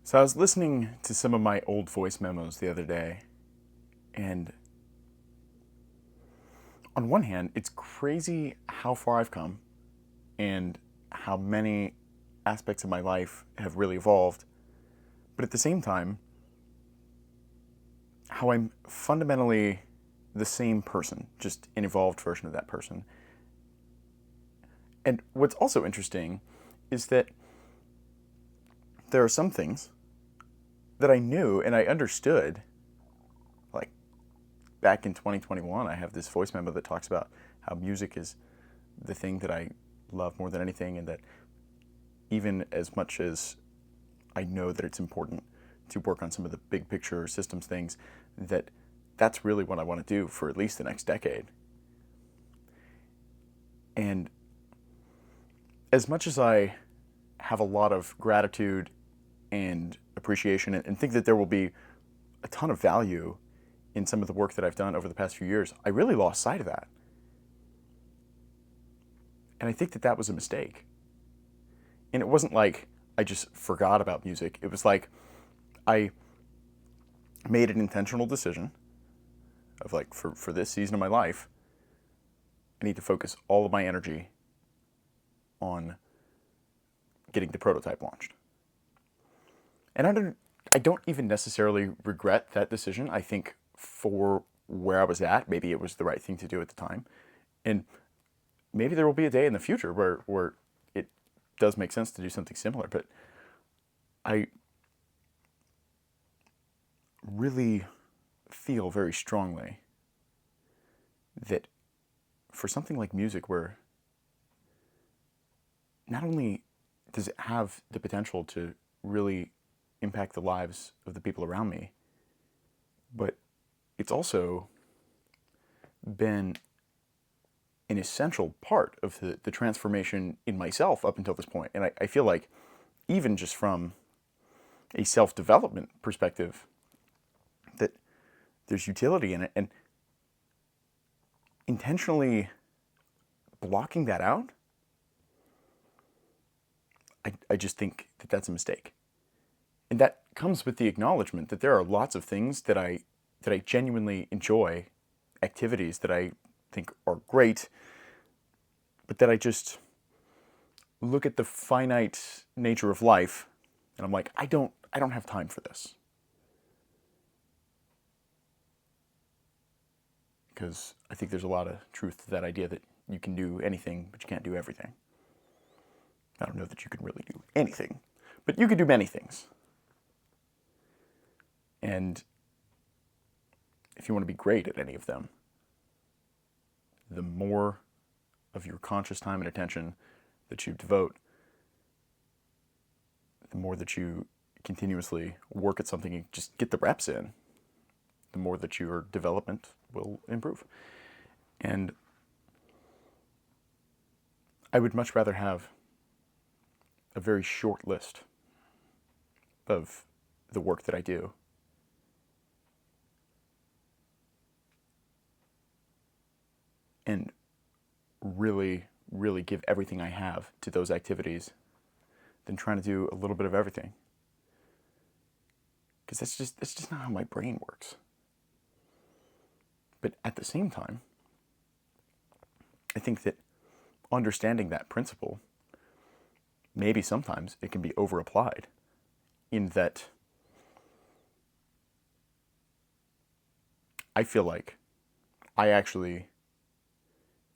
So I was listening to some of my old voice memos the other day, and on one hand, it's crazy how far I've come and how many aspects of my life have really evolved. But at the same time, how I'm fundamentally the same person, just an evolved version of that person. And what's also interesting is that there are some things that I knew and I understood, like back in 2021. I have this voice memo that talks about how music is the thing that I love more than anything, and that even as much as I know that it's important to work on some of the big picture systems things, that that's really what I want to do for at least the next decade. And as much as I have a lot of gratitude and appreciation and think that there will be a ton of value in some of the work that I've done over the past few years, I really lost sight of that. And I think that that was a mistake. And it wasn't like I just forgot about music. It was like I made an intentional decision of like, for this season of my life, I need to focus all of my energy on getting the prototype launched. And I don't even necessarily regret that decision. I think for where I was at, maybe it was the right thing to do at the time. And maybe there will be a day in the future where it does make sense to do something similar. But I really feel very strongly that for something like music, where not only does it have the potential to really impact the lives of the people around me, but it's also been an essential part of the transformation in myself up until this point. And I feel like, even just from a self development perspective, that there's utility in it. And intentionally blocking that out, I just think that that's a mistake. And that comes with the acknowledgement that there are lots of things that I genuinely enjoy, activities that I think are great, but that I just look at the finite nature of life and I'm like, I don't have time for this. Because I think there's a lot of truth to that idea that you can do anything, but you can't do everything. I don't know that you can really do anything, but you can do many things. And if you want to be great at any of them, the more of your conscious time and attention that you devote, the more that you continuously work at something and just get the reps in, the more that your development will improve. And I would much rather have a very short list of the work that I do and really, really give everything I have to those activities than trying to do a little bit of everything. Because that's just not how my brain works. But at the same time, I think that understanding that principle, maybe sometimes it can be over applied, in that I feel like I actually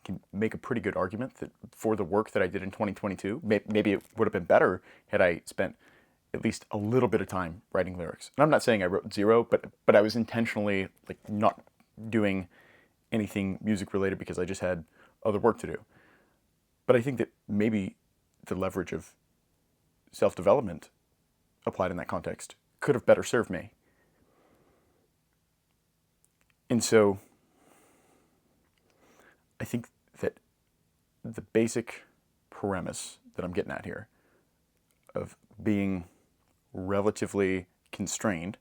can make a pretty good argument that for the work that I did in 2022, maybe it would have been better had I spent at least a little bit of time writing lyrics. And I'm not saying I wrote zero, but I was intentionally like not doing anything music related because I just had other work to do. But I think that maybe the leverage of self development applied in that context could have better served me. And so I think that the basic premise that I'm getting at here of being relatively constrained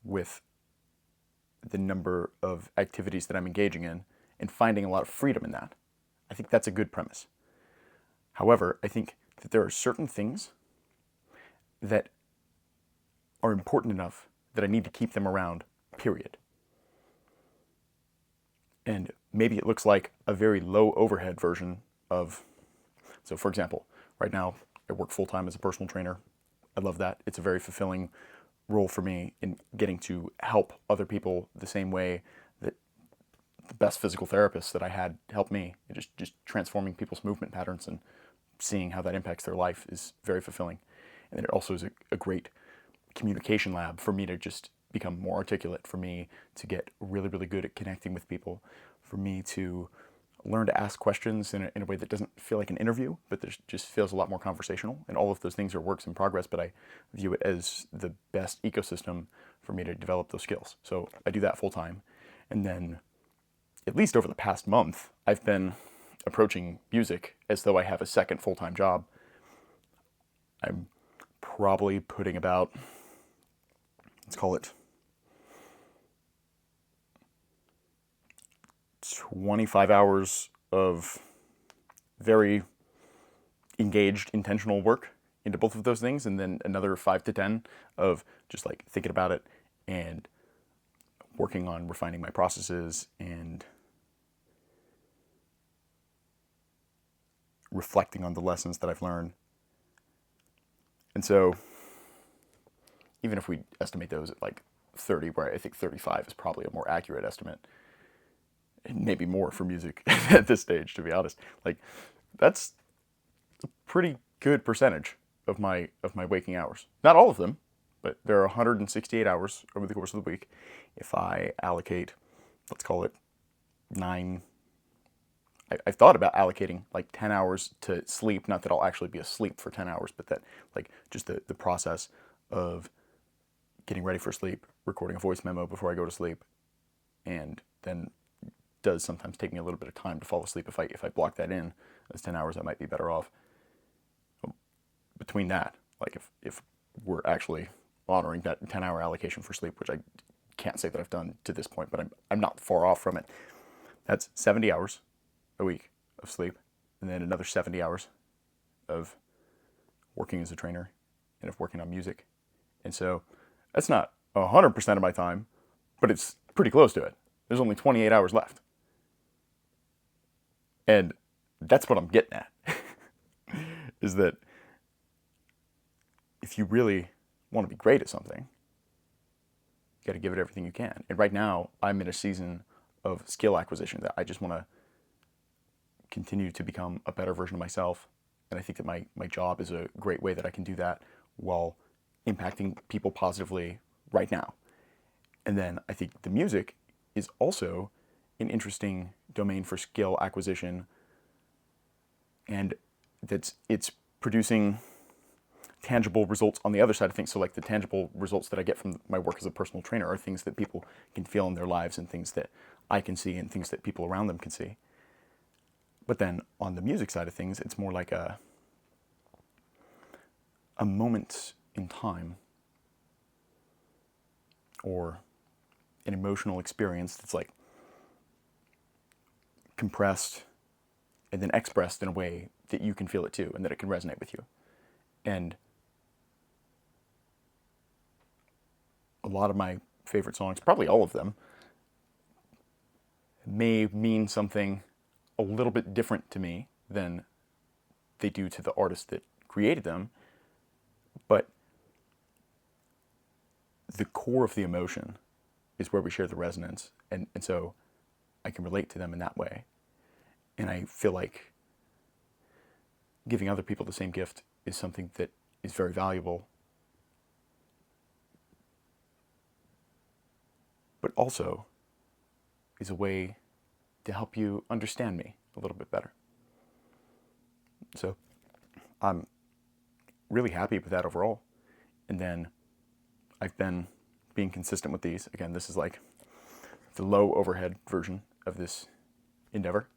with the number of activities that I'm engaging in and finding a lot of freedom in that, I think that's a good premise. However, I think that there are certain things that are important enough that I need to keep them around, period. And maybe it looks like a very low overhead version of, so for example, right now I work full-time as a personal trainer. I love that. It's a very fulfilling role for me in getting to help other people the same way that the best physical therapists that I had helped me. Just transforming people's movement patterns and seeing how that impacts their life is very fulfilling. And then it also is a great communication lab for me to just become more articulate, for me to get really, really good at connecting with people, for me to learn to ask questions in a way that doesn't feel like an interview, but that just feels a lot more conversational. And all of those things are works in progress, but I view it as the best ecosystem for me to develop those skills. So I do that full time. And then, at least over the past month, I've been approaching music as though I have a second full-time job. I'm probably putting about, let's call it 25 hours of very engaged, intentional work into both of those things, and then another 5 to 10 of just like thinking about it and working on refining my processes and reflecting on the lessons that I've learned. And so even if we estimate those at like 30, where I think 35 is probably a more accurate estimate, and maybe more for music at this stage, to be honest, like that's a pretty good percentage of my waking hours. Not all of them, but there are 168 hours over the course of the week. If I allocate, let's call it 9, I've thought about allocating like 10 hours to sleep. Not that I'll actually be asleep for 10 hours, but that like just the process of getting ready for sleep, recording a voice memo before I go to sleep, and then does sometimes take me a little bit of time to fall asleep. If I block that in as 10 hours, I might be better off. Between that, like if we're actually honoring that 10-hour allocation for sleep, which I can't say that I've done to this point, but I'm not far off from it. That's 70 hours a week of sleep, and then another 70 hours of working as a trainer and of working on music. And so that's not 100% of my time, but it's pretty close to it. There's only 28 hours left. And that's what I'm getting at, is that if you really want to be great at something, you got to give it everything you can. And right now, I'm in a season of skill acquisition that I just want to continue to become a better version of myself. And I think that my job is a great way that I can do that while impacting people positively right now. And then I think the music is also an interesting domain for skill acquisition, and it's producing tangible results on the other side of things. So like the tangible results that I get from my work as a personal trainer are things that people can feel in their lives and things that I can see and things that people around them can see. But then on the music side of things, it's more like a moment in time or an emotional experience that's like compressed and then expressed in a way that you can feel it too and that it can resonate with you. And a lot of my favorite songs, probably all of them, may mean something a little bit different to me than they do to the artist that created them, but the core of the emotion is where we share the resonance, and so I can relate to them in that way. And I feel like giving other people the same gift is something that is very valuable, but also is a way to help you understand me a little bit better. So I'm really happy with that overall. And then I've been being consistent with these. Again, this is like the low overhead version of this endeavor.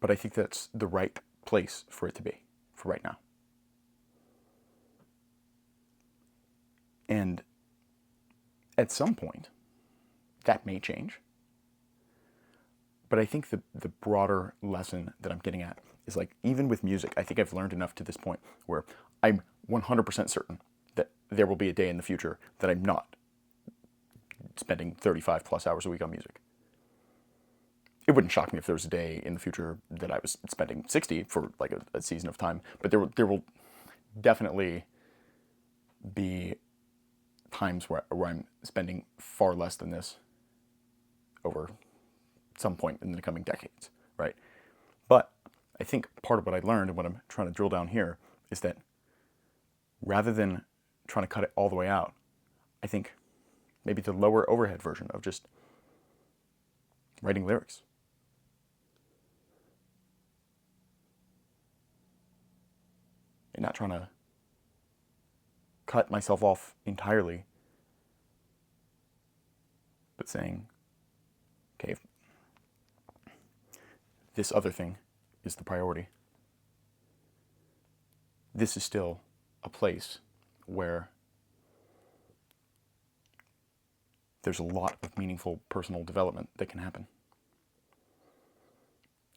But I think that's the right place for it to be for right now. And at some point, that may change. But I think the broader lesson that I'm getting at is like, even with music, I think I've learned enough to this point where I'm 100% certain that there will be a day in the future that I'm not spending 35 plus hours a week on music. It wouldn't shock me if there was a day in the future that I was spending 60 for like a season of time, but there will definitely be times where I'm spending far less than this over some point in the coming decades, right? But I think part of what I learned and what I'm trying to drill down here is that rather than trying to cut it all the way out, I think maybe the lower overhead version of just writing lyrics. And not trying to cut myself off entirely, but saying, okay, this other thing is the priority. This is still a place where there's a lot of meaningful personal development that can happen.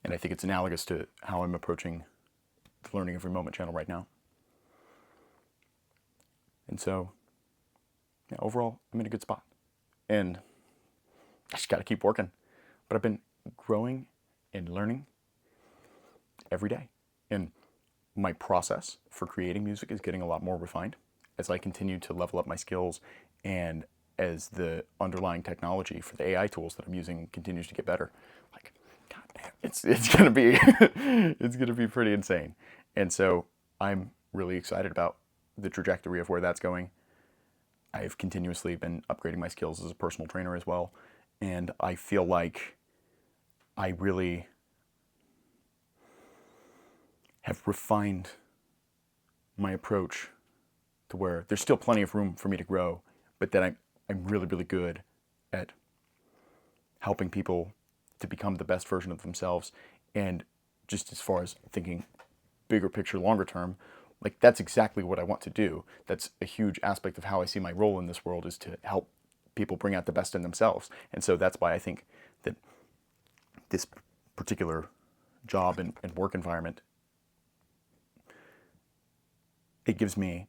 And I think it's analogous to how I'm approaching the Learning Every Moment channel right now. And so, yeah, overall, I'm in a good spot. And I just got to keep working. But I've been growing and learning every day. And my process for creating music is getting a lot more refined as I continue to level up my skills and as the underlying technology for the AI tools that I'm using continues to get better. Like, God damn, it's gonna be it's gonna be pretty insane. And so I'm really excited about the trajectory of where that's going. I've continuously been upgrading my skills as a personal trainer as well. And I feel like I really have refined my approach to where there's still plenty of room for me to grow, but that I'm really, really good at helping people to become the best version of themselves. And just as far as thinking bigger picture, longer term, like that's exactly what I want to do. That's a huge aspect of how I see my role in this world, is to help people bring out the best in themselves. And so that's why I think that this particular job and work environment, it gives me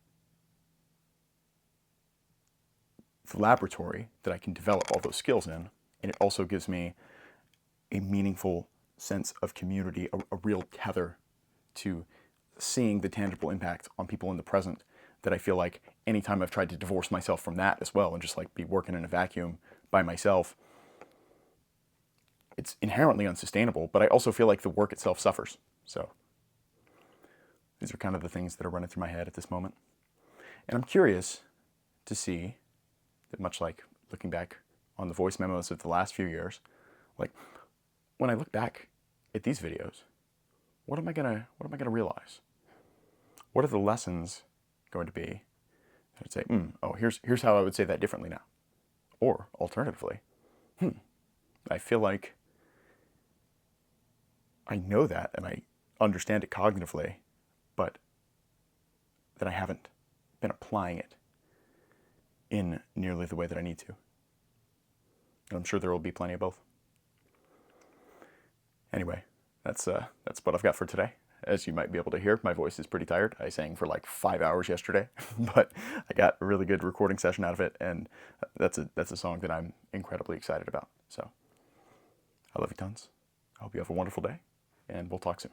the laboratory that I can develop all those skills in, and it also gives me a meaningful sense of community, a real tether to seeing the tangible impact on people in the present, that I feel like anytime I've tried to divorce myself from that as well and just like be working in a vacuum by myself, it's inherently unsustainable, but I also feel like the work itself suffers. So these are kind of the things that are running through my head at this moment. And I'm curious to see that, much like looking back on the voice memos of the last few years, like when I look back at these videos, what am I gonna realize? What are the lessons going to be? I'd say, oh, here's how I would say that differently now. Or alternatively, I feel like I know that and I understand it cognitively, but that I haven't been applying it in nearly the way that I need to. And I'm sure there will be plenty of both. Anyway, that's what I've got for today. As you might be able to hear, my voice is pretty tired. I sang for like 5 hours yesterday, but I got a really good recording session out of it, and that's a song that I'm incredibly excited about. So I love you tons. I hope you have a wonderful day, and we'll talk soon.